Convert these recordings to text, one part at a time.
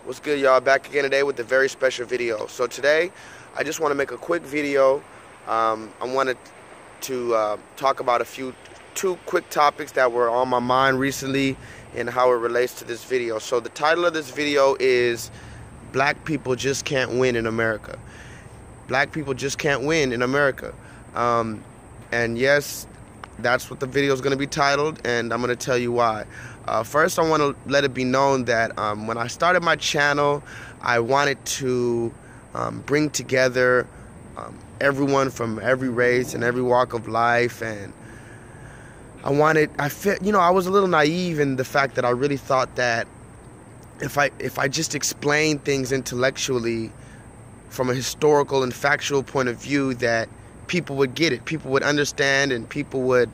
What's good, y'all? Back again today with a very special video. So today I just want to make a quick video. I wanted to talk about two quick topics that were on my mind recently and how it relates to this video. So the title of this video is Black People Just Can't Win in America. Black people just can't win in America. And yes, that's what the video is going to be titled, and I'm going to tell you why. First, I want to let it be known that when I started my channel, I wanted to bring together everyone from every race and every walk of life, and I was a little naive in the fact that I really thought that if I just explained things intellectually from a historical and factual point of view, that people would get it, people would understand, and people would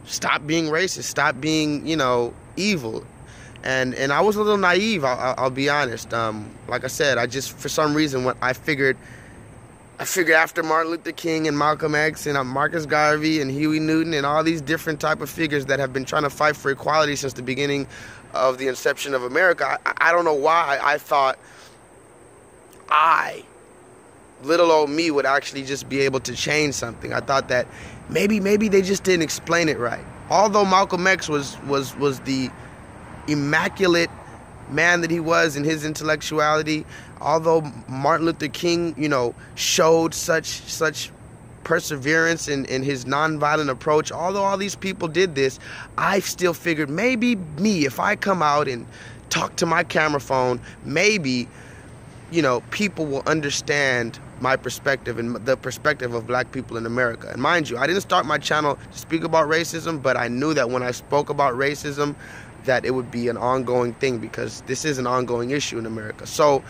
stop being racist, stop being, evil. And I was a little naive, I'll be honest. Like I said, I just, for some reason, when I figured after Martin Luther King and Malcolm X and Marcus Garvey and Huey Newton and all these different type of figures that have been trying to fight for equality since the beginning of the inception of America, I don't know why I thought little old me would actually just be able to change something. I thought that maybe they just didn't explain it right. Although Malcolm X was the immaculate man that he was in his intellectuality, although Martin Luther King, showed such perseverance in his nonviolent approach, although all these people did this, I still figured maybe me, if I come out and talk to my camera phone, maybe people will understand my perspective and the perspective of black people in America. And mind you, I didn't start my channel to speak about racism, but I knew that when I spoke about racism, that it would be an ongoing thing, because this is an ongoing issue in America. So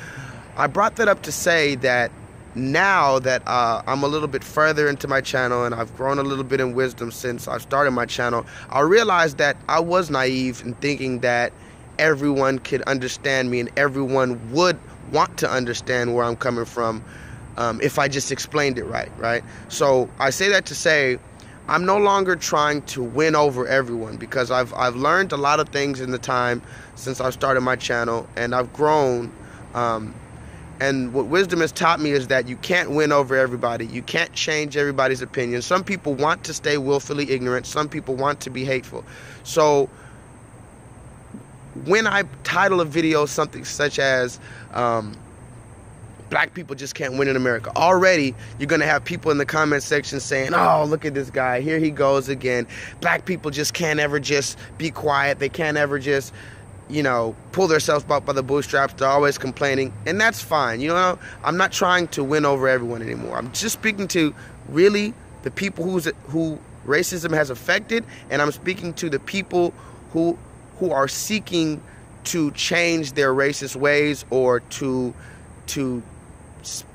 I brought that up to say that now that I'm a little bit further into my channel and I've grown a little bit in wisdom since I started my channel, I realized that I was naive in thinking that everyone could understand me and everyone would want to understand where I'm coming from if I just explained it right? So I say that to say I'm no longer trying to win over everyone, because I've learned a lot of things in the time since I started my channel, and I've grown. And what wisdom has taught me is that you can't win over everybody. You can't change everybody's opinion. Some people want to stay willfully ignorant. Some people want to be hateful. So when I title a video something such as Black people just can't win in America, already you're going to have people in the comment section saying, oh, look at this guy, here he goes again. Black people just can't ever just be quiet. They can't ever just, pull themselves up by the bootstraps. They're always complaining, and that's fine. I'm not trying to win over everyone anymore. I'm just speaking to really the people who racism has affected, and I'm speaking to the people who are seeking to change their racist ways or to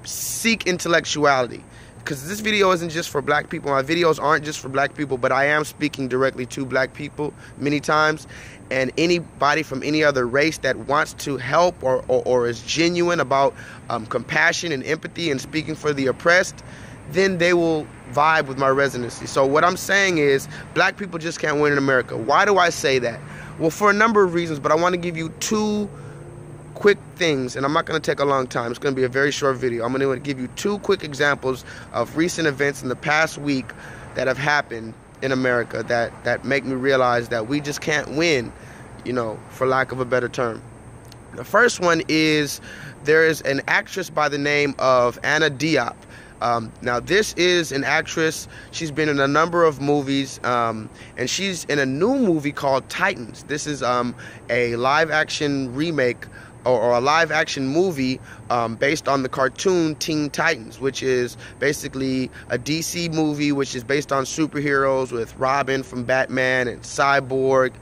seek intellectuality. Because this video isn't just for black people. My videos aren't just for black people, but I am speaking directly to black people many times. And anybody from any other race that wants to help or is genuine about compassion and empathy and speaking for the oppressed, then they will vibe with my resonancy. So what I'm saying is, black people just can't win in America. Why do I say that? Well, for a number of reasons, but I want to give you two quick things, and I'm not going to take a long time. It's going to be a very short video. I'm going to give you two quick examples of recent events in the past week that have happened in America that make me realize that we just can't win, for lack of a better term. The first one is, there is an actress by the name of Diop. Now, this is an actress. She's been in a number of movies, and she's in a new movie called Titans. This is a live-action remake or a live-action movie based on the cartoon Teen Titans, which is basically a DC movie which is based on superheroes with Robin from Batman and Cyborg,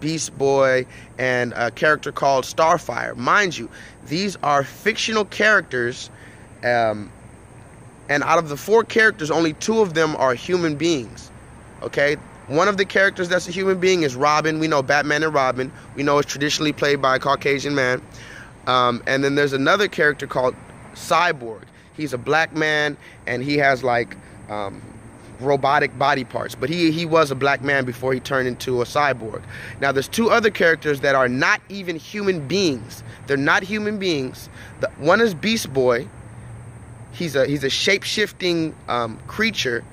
Beast Boy, and a character called Starfire. Mind you, these are fictional characters, and out of the 4 characters, only 2 of them are human beings, okay? One of the characters that's a human being is Robin. We know Batman and Robin. We know it's traditionally played by a Caucasian man. And then there's another character called Cyborg. He's a black man, and he has robotic body parts, but he was a black man before he turned into a cyborg. Now there's two other characters that are not even human beings. They're not human beings. One is Beast Boy. He's a shape-shifting creature,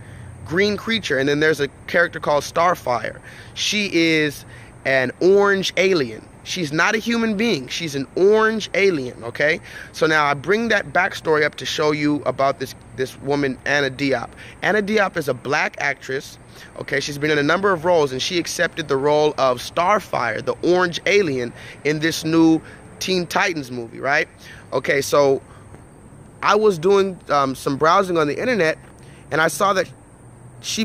green creature, and then there's a character called Starfire. She is an orange alien. She's not a human being. She's an orange alien, okay? So now I bring that backstory up to show you about this woman, Anna Diop. Anna Diop is a black actress, okay? She's been in a number of roles, and she accepted the role of Starfire, the orange alien, in this new Teen Titans movie, right? Okay, so I was doing some browsing on the internet, and I saw that she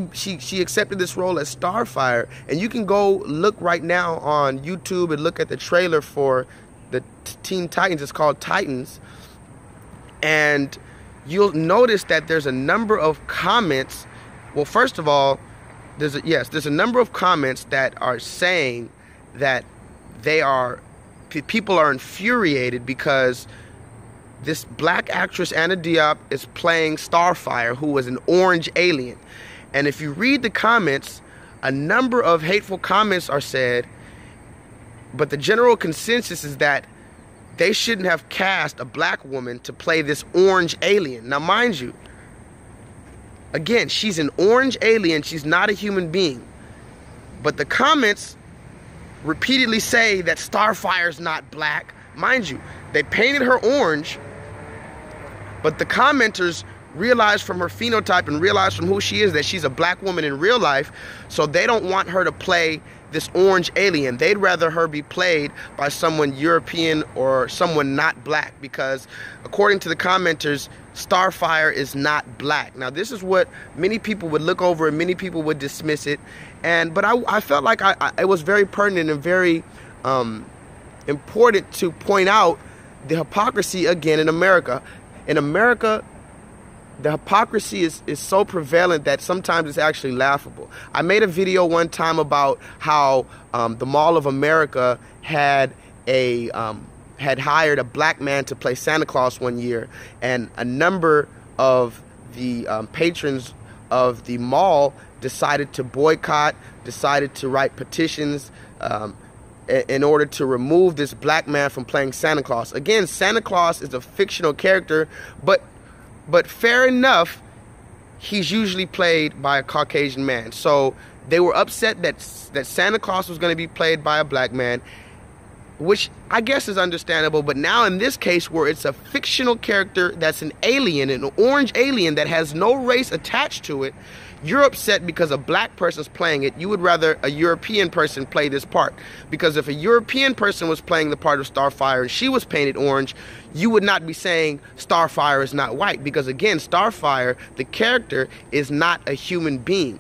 accepted this role as Starfire, and you can go look right now on YouTube and look at the trailer for the Teen Titans. It's called Titans, and you'll notice that there's a number of comments. Well, first of all, there's a number of comments that are saying that people are infuriated because this black actress Anna Diop is playing Starfire, who was an orange alien. And if you read the comments, a number of hateful comments are said, but the general consensus is that they shouldn't have cast a black woman to play this orange alien. Now, mind you, again, she's an orange alien. She's not a human being. But the comments repeatedly say that Starfire's not black. Mind you, they painted her orange, but the commenters realized from her phenotype and realized from who she is that she's a black woman in real life, so they don't want her to play this orange alien. They'd rather her be played by someone European or someone not black, because according to the commenters, Starfire is not black. Now, this is what many people would look over and many people would dismiss it, but I felt like it was very pertinent and very important to point out the hypocrisy again in America. In America, the hypocrisy is so prevalent that sometimes it's actually laughable. I made a video one time about how the Mall of America had hired a black man to play Santa Claus one year, and a number of the patrons of the mall decided to boycott, decided to write petitions in order to remove this black man from playing Santa Claus. Again, Santa Claus is a fictional character, but fair enough, he's usually played by a Caucasian man. So they were upset that Santa Claus was going to be played by a black man, which I guess is understandable. But now in this case, where it's a fictional character that's an alien, an orange alien that has no race attached to it, you're upset because a black person's playing it. You would rather a European person play this part, because if a European person was playing the part of Starfire and she was painted orange, you would not be saying Starfire is not white, because again, Starfire, the character, is not a human being.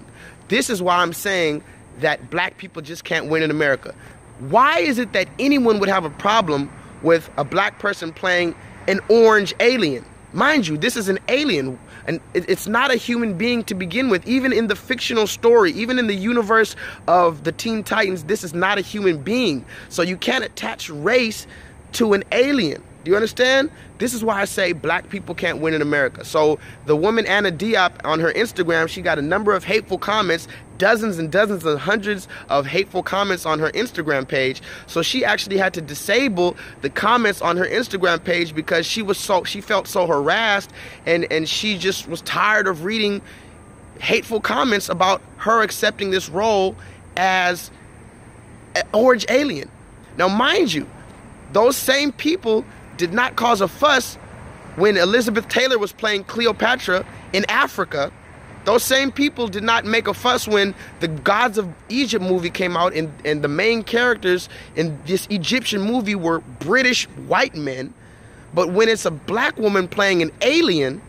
This is why I'm saying that black people just can't win in America. Why is it that anyone would have a problem with a black person playing an orange alien? Mind you, this is an alien, and it's not a human being to begin with. Even in the fictional story, even in the universe of the Teen Titans, this is not a human being. So you can't attach race to an alien. Do you understand? This is why I say black people can't win in America. So the woman Anna Diop, on her Instagram, she got a number of hateful comments, dozens and dozens and hundreds of hateful comments on her Instagram page. So she actually had to disable the comments on her Instagram page because she felt so harassed, and she just was tired of reading hateful comments about her accepting this role as an orange alien. Now, mind you, those same people did not cause a fuss when Elizabeth Taylor was playing Cleopatra in Africa. Those same people did not make a fuss when the Gods of Egypt movie came out, and the main characters in this Egyptian movie were British white men. But when it's a black woman playing an alien,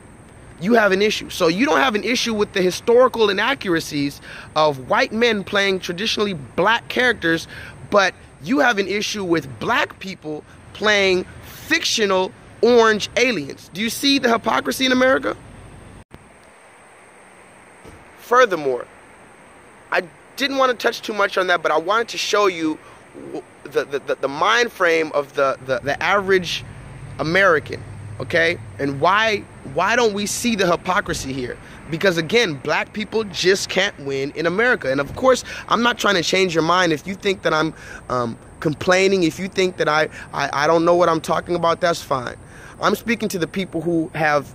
you have an issue. So you don't have an issue with the historical inaccuracies of white men playing traditionally black characters, but you have an issue with black people playing fictional orange aliens. Do you see the hypocrisy in America? Furthermore, I didn't want to touch too much on that, but I wanted to show you the mind frame of the average American, okay? And why don't we see the hypocrisy here? Because again, black people just can't win in America. And of course, I'm not trying to change your mind. If you think that I'm complaining, if you think that I don't know what I'm talking about, that's fine. I'm speaking to the people who have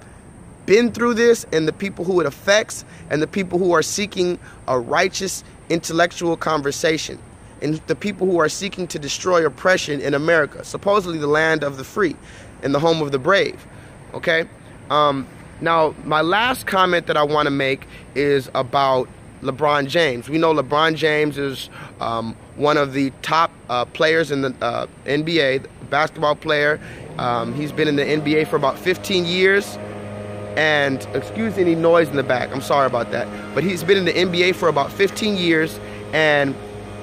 been through this, and the people who it affects, and the people who are seeking a righteous intellectual conversation, and the people who are seeking to destroy oppression in America, supposedly the land of the free and the home of the brave. Okay? Now, my last comment that I want to make is about LeBron James. We know LeBron James is one of the top players in the NBA, basketball player. He's been in the NBA for about 15 years. And excuse any noise in the back, I'm sorry about that. But he's been in the NBA for about 15 years, and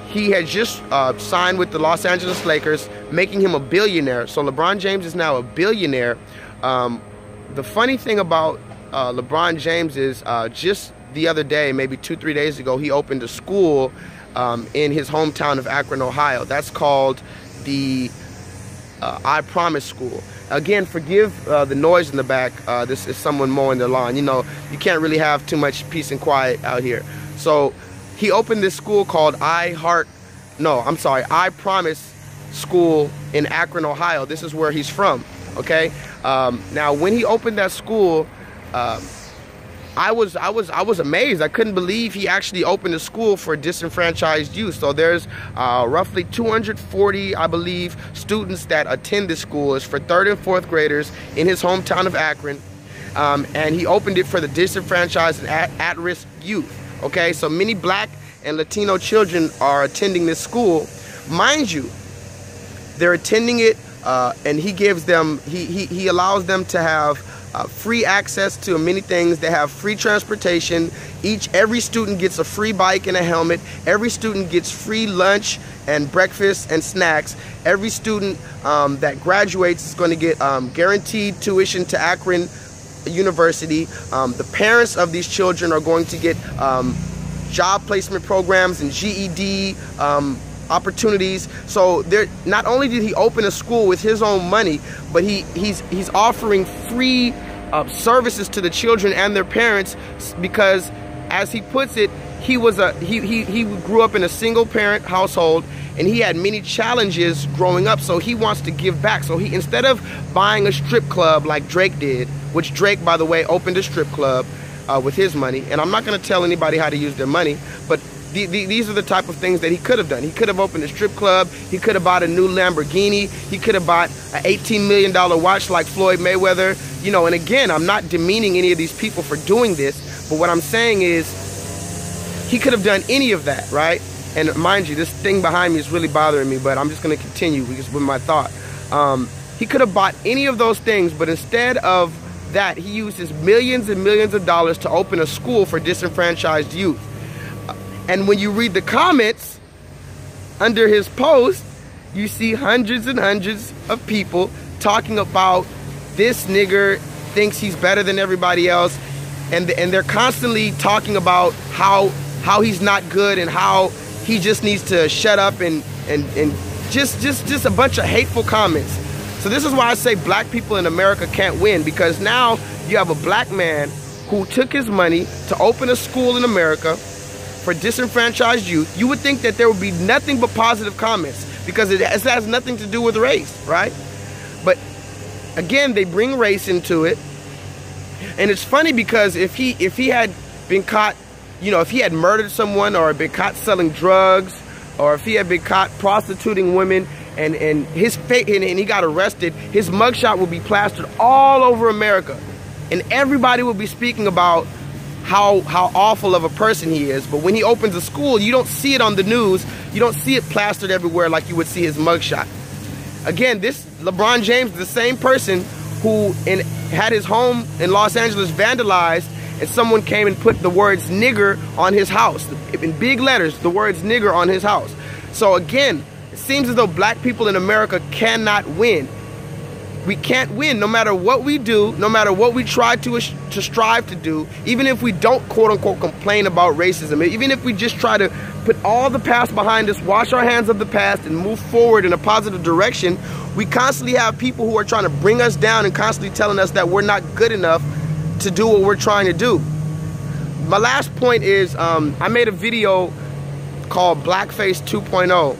he had just signed with the Los Angeles Lakers, making him a billionaire. So LeBron James is now a billionaire. The funny thing about LeBron James is just the other day, maybe 2-3 days ago, he opened a school in his hometown of Akron, Ohio. That's called the I Promise School. Again, forgive the noise in the back. This is someone mowing their lawn. You know, you can't really have too much peace and quiet out here. So he opened this school called I Promise School in Akron, Ohio. This is where he's from, okay? Now, when he opened that school, I was amazed. I couldn't believe he actually opened a school for disenfranchised youth. So there's roughly 240, I believe, students that attend this school. It's for 3rd and 4th graders in his hometown of Akron. And he opened it for the disenfranchised and at-risk youth. Okay, so many black and Latino children are attending this school. Mind you, they're attending it and he gives them, he allows them to have free access to many things. They have free transportation. Every student gets a free bike and a helmet. Every student gets free lunch and breakfast and snacks. Every student that graduates is going to get guaranteed tuition to Akron University. The parents of these children are going to get job placement programs and GED opportunities. So there, not only did he open a school with his own money, but he's offering free services to the children and their parents, because, as he puts it, he grew up in a single parent household, and he had many challenges growing up. So he wants to give back. So he, instead of buying a strip club like Drake did, which Drake, by the way, opened a strip club with his money, and I'm not going to tell anybody how to use their money, but these are the type of things that he could have done. He could have opened a strip club. He could have bought a new Lamborghini. He could have bought an $18 million watch like Floyd Mayweather. You know, and again, I'm not demeaning any of these people for doing this, but what I'm saying is he could have done any of that, right? And mind you, this thing behind me is really bothering me, but I'm just going to continue with my thought. He could have bought any of those things, but instead of that, he used his millions and millions of dollars to open a school for disenfranchised youth. And when you read the comments under his post, you see hundreds and hundreds of people talking about this nigger thinks he's better than everybody else, and they're constantly talking about how he's not good and how he just needs to shut up and just a bunch of hateful comments. So this is why I say black people in America can't win, because now you have a black man who took his money to open a school in America for disenfranchised youth. You would think that there would be nothing but positive comments, because it has nothing to do with race, right? But again, they bring race into it. And it's funny, because if he had been caught, you know, if he had murdered someone, or been caught selling drugs, or if he had been caught prostituting women, and he got arrested, his mugshot would be plastered all over America, and everybody would be speaking about how awful of a person he is. But when he opens a school, you don't see it on the news. You don't see it plastered everywhere like you would see his mugshot. Again, this LeBron James is the same person who had his home in Los Angeles vandalized, and someone came and put the words nigger on his house. In big letters, the words nigger on his house. So again, it seems as though black people in America cannot win. We can't win no matter what we do, no matter what we try to strive to do, even if we don't quote-unquote complain about racism, even if we just try to put all the past behind us, wash our hands of the past, and move forward in a positive direction. We constantly have people who are trying to bring us down and constantly telling us that we're not good enough to do what we're trying to do. my last point is I made a video called Blackface 2.0,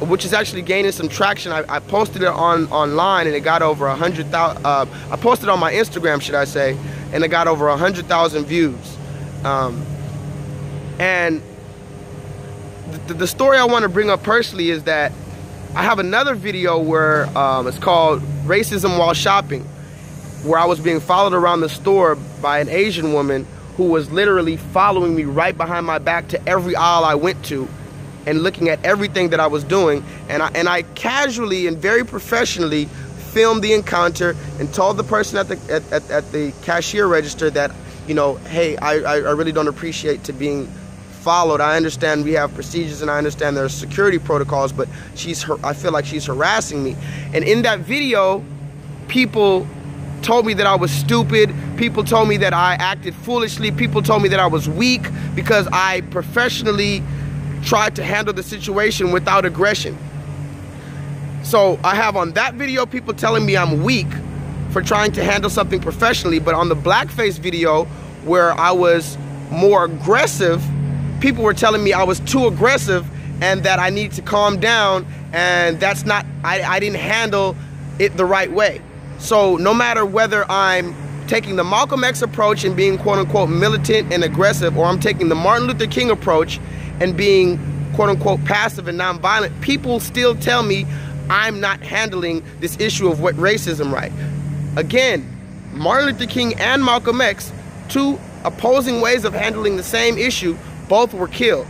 which is actually gaining some traction. I posted it online and it got over 100,000. I posted it on my Instagram, should I say, and it got over 100,000 views. And the story I want to bring up personally is that I have another video where it's called Racism While Shopping, where I was being followed around the store by an Asian woman who was literally following me right behind my back to every aisle I went to and looking at everything that I was doing. And I casually and very professionally filmed the encounter and told the person at the cashier register that, you know, hey, I really don't appreciate to being followed. I understand we have procedures and I understand there's security protocols, but I feel like she's harassing me. And in that video, people told me that I was stupid. People told me that I acted foolishly. People told me that I was weak because I professionally tried to handle the situation without aggression. So I have on that video people telling me I'm weak for trying to handle something professionally, but on the blackface video where I was more aggressive, people were telling me I was too aggressive and that I need to calm down, and that's not, I didn't handle it the right way. So no matter whether I'm taking the Malcolm X approach and being quote unquote militant and aggressive, or I'm taking the Martin Luther King approach and being quote unquote passive and nonviolent, people still tell me I'm not handling this issue of what racism right. Again, Martin Luther King and Malcolm X, two opposing ways of handling the same issue, both were killed.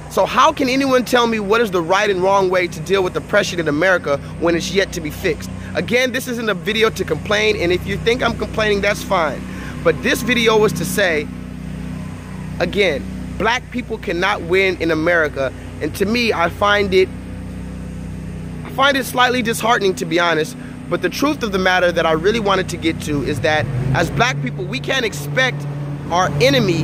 So how can anyone tell me what is the right and wrong way to deal with oppression in America when it's yet to be fixed? Again, this isn't a video to complain, and if you think I'm complaining, that's fine. But this video was to say, again, black people cannot win in America, and to me, I find it slightly disheartening, to be honest. But the truth of the matter that I really wanted to get to is that as black people, we can't expect our enemy,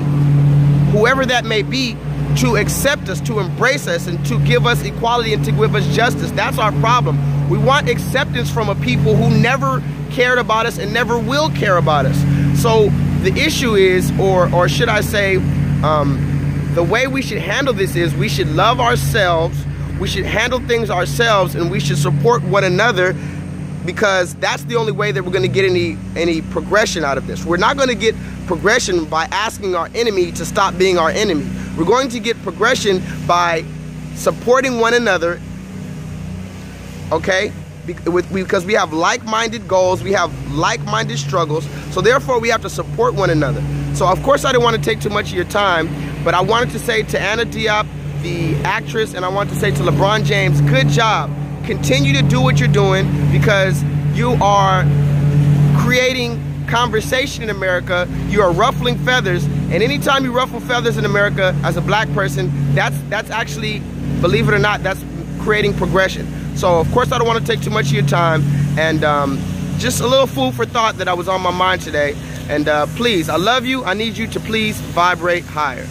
whoever that may be, to accept us, to embrace us, and to give us equality and to give us justice. That's our problem. We want acceptance from a people who never cared about us and never will care about us. So the issue is, or should I say, the way we should handle this is we should love ourselves, we should handle things ourselves, and we should support one another, because that's the only way that we're going to get any progression out of this. We're not going to get progression by asking our enemy to stop being our enemy. We're going to get progression by supporting one another, okay? Because we have like-minded goals, we have like-minded struggles, so therefore we have to support one another. So of course I didn't want to take too much of your time, but I wanted to say to Anna Diop, the actress, and I want to say to LeBron James, good job. Continue to do what you're doing, because you are creating conversation in America. You are ruffling feathers, and anytime you ruffle feathers in America as a black person, that's actually, believe it or not, that's creating progression. So of course I don't want to take too much of your time, and just a little food for thought that I was on my mind today. And please, I love you. I need you to please vibrate higher.